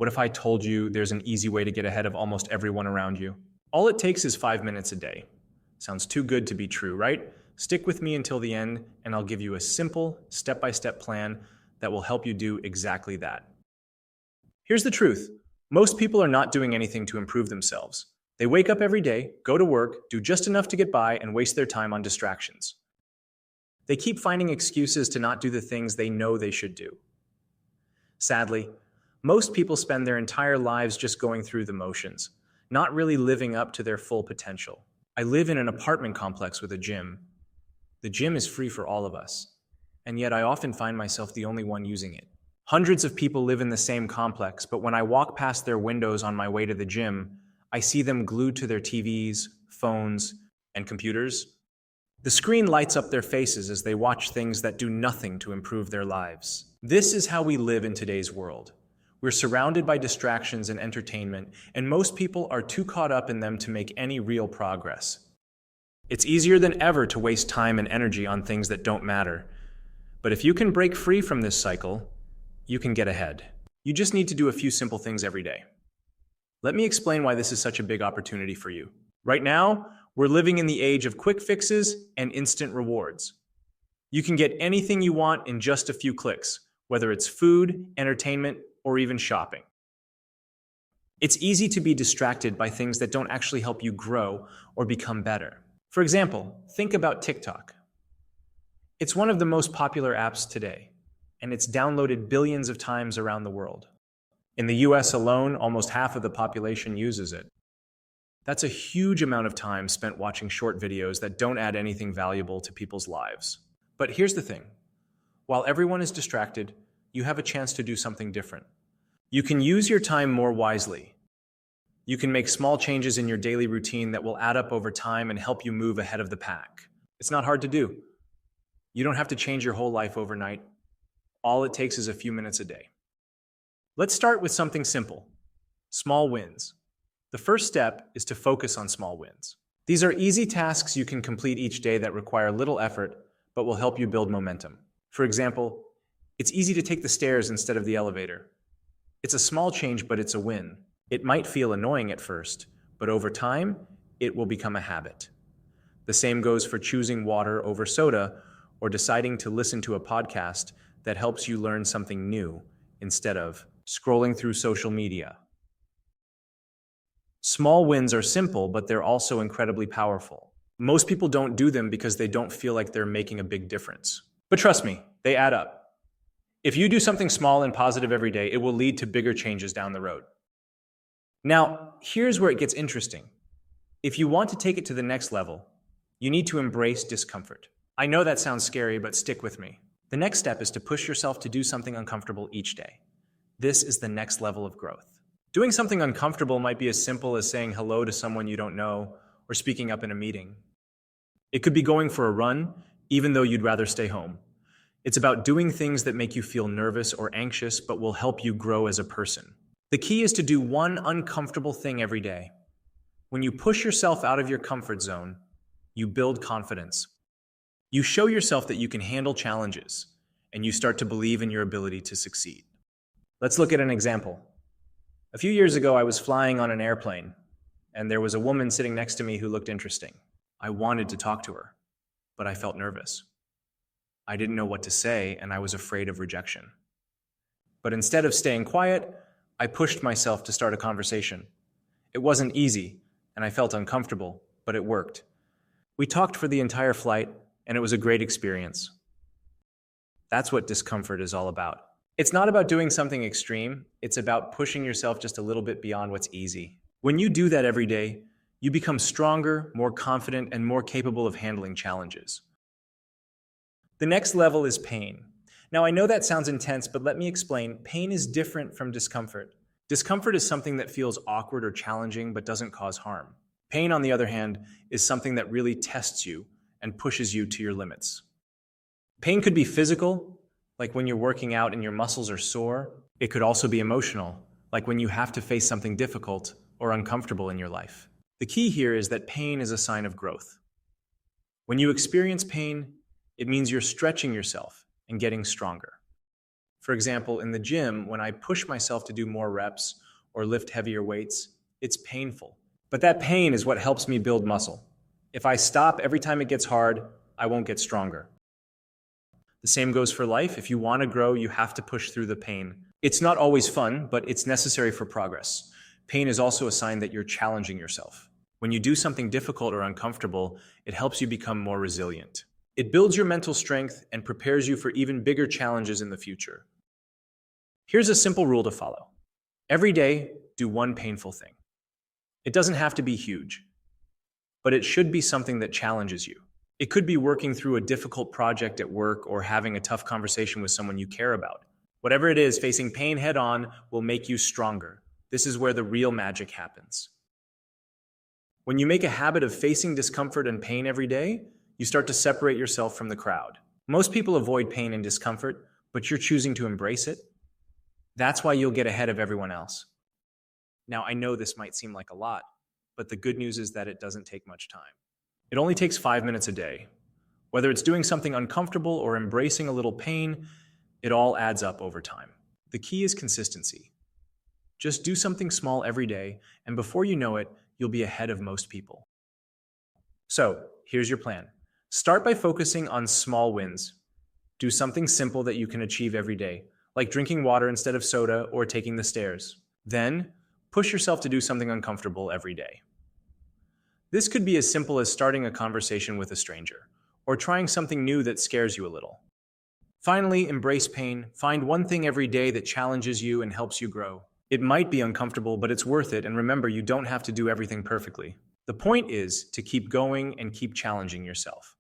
What if I told you there's an easy way to get ahead of almost everyone around you? All it takes is 5 minutes a day. Sounds too good to be true, right? Stick with me until the end, and I'll give you a simple, step-by-step plan that will help you do exactly that. Here's the truth. Most people are not doing anything to improve themselves. They wake up every day, go to work, do just enough to get by, and waste their time on distractions. They keep finding excuses to not do the things they know they should do. Sadly, most people spend their entire lives just going through the motions, not really living up to their full potential. I live in an apartment complex with a gym. The gym is free for all of us, and yet I often find myself the only one using it. Hundreds of people live in the same complex, but when I walk past their windows on my way to the gym, I see them glued to their TVs, phones, and computers. The screen lights up their faces as they watch things that do nothing to improve their lives. This is how we live in today's world. We're surrounded by distractions and entertainment, and most people are too caught up in them to make any real progress. It's easier than ever to waste time and energy on things that don't matter. But if you can break free from this cycle, you can get ahead. You just need to do a few simple things every day. Let me explain why this is such a big opportunity for you. Right now, we're living in the age of quick fixes and instant rewards. You can get anything you want in just a few clicks, whether it's food, entertainment, or even shopping. It's easy to be distracted by things that don't actually help you grow or become better. For example, think about TikTok. It's one of the most popular apps today, and it's downloaded billions of times around the world. In the US alone, almost half of the population uses it. That's a huge amount of time spent watching short videos that don't add anything valuable to people's lives. But here's the thing. While everyone is distracted, you have a chance to do something different. You can use your time more wisely. You can make small changes in your daily routine that will add up over time and help you move ahead of the pack. It's not hard to do. You don't have to change your whole life overnight. All it takes is a few minutes a day. Let's start with something simple. Small wins. The first step is to focus on small wins. These are easy tasks you can complete each day that require little effort, but will help you build momentum. For example, it's easy to take the stairs instead of the elevator. It's a small change, but it's a win. It might feel annoying at first, but over time, it will become a habit. The same goes for choosing water over soda or deciding to listen to a podcast that helps you learn something new instead of scrolling through social media. Small wins are simple, but they're also incredibly powerful. Most people don't do them because they don't feel like they're making a big difference. But trust me, they add up. If you do something small and positive every day, it will lead to bigger changes down the road. Now, here's where it gets interesting. If you want to take it to the next level, you need to embrace discomfort. I know that sounds scary, but stick with me. The next step is to push yourself to do something uncomfortable each day. This is the next level of growth. Doing something uncomfortable might be as simple as saying hello to someone you don't know or speaking up in a meeting. It could be going for a run, even though you'd rather stay home. It's about doing things that make you feel nervous or anxious, but will help you grow as a person. The key is to do one uncomfortable thing every day. When you push yourself out of your comfort zone, you build confidence. You show yourself that you can handle challenges, and you start to believe in your ability to succeed. Let's look at an example. A few years ago, I was flying on an airplane, and there was a woman sitting next to me who looked interesting. I wanted to talk to her, but I felt nervous. I didn't know what to say, and I was afraid of rejection. But instead of staying quiet, I pushed myself to start a conversation. It wasn't easy, and I felt uncomfortable, but it worked. We talked for the entire flight, and it was a great experience. That's what discomfort is all about. It's not about doing something extreme, it's about pushing yourself just a little bit beyond what's easy. When you do that every day, you become stronger, more confident, and more capable of handling challenges. The next level is pain. Now, I know that sounds intense, but let me explain. Pain is different from discomfort. Discomfort is something that feels awkward or challenging but doesn't cause harm. Pain, on the other hand, is something that really tests you and pushes you to your limits. Pain could be physical, like when you're working out and your muscles are sore. It could also be emotional, like when you have to face something difficult or uncomfortable in your life. The key here is that pain is a sign of growth. When you experience pain, it means you're stretching yourself and getting stronger. For example, in the gym, when I push myself to do more reps or lift heavier weights, it's painful. But that pain is what helps me build muscle. If I stop every time it gets hard, I won't get stronger. The same goes for life. If you want to grow, you have to push through the pain. It's not always fun, but it's necessary for progress. Pain is also a sign that you're challenging yourself. When you do something difficult or uncomfortable, it helps you become more resilient. It builds your mental strength and prepares you for even bigger challenges in the future. Here's a simple rule to follow. Every day, do one painful thing. It doesn't have to be huge, but it should be something that challenges you. It could be working through a difficult project at work or having a tough conversation with someone you care about. Whatever it is, facing pain head on will make you stronger. This is where the real magic happens. When you make a habit of facing discomfort and pain every day, you start to separate yourself from the crowd. Most people avoid pain and discomfort, but you're choosing to embrace it. That's why you'll get ahead of everyone else. Now, I know this might seem like a lot, but the good news is that it doesn't take much time. It only takes 5 minutes a day. Whether it's doing something uncomfortable or embracing a little pain, it all adds up over time. The key is consistency. Just do something small every day, and before you know it, you'll be ahead of most people. So, here's your plan. Start by focusing on small wins. Do something simple that you can achieve every day, like drinking water instead of soda or taking the stairs. Then, push yourself to do something uncomfortable every day. This could be as simple as starting a conversation with a stranger, or trying something new that scares you a little. Finally, embrace pain. Find one thing every day that challenges you and helps you grow. It might be uncomfortable, but it's worth it, and remember, you don't have to do everything perfectly. The point is to keep going and keep challenging yourself.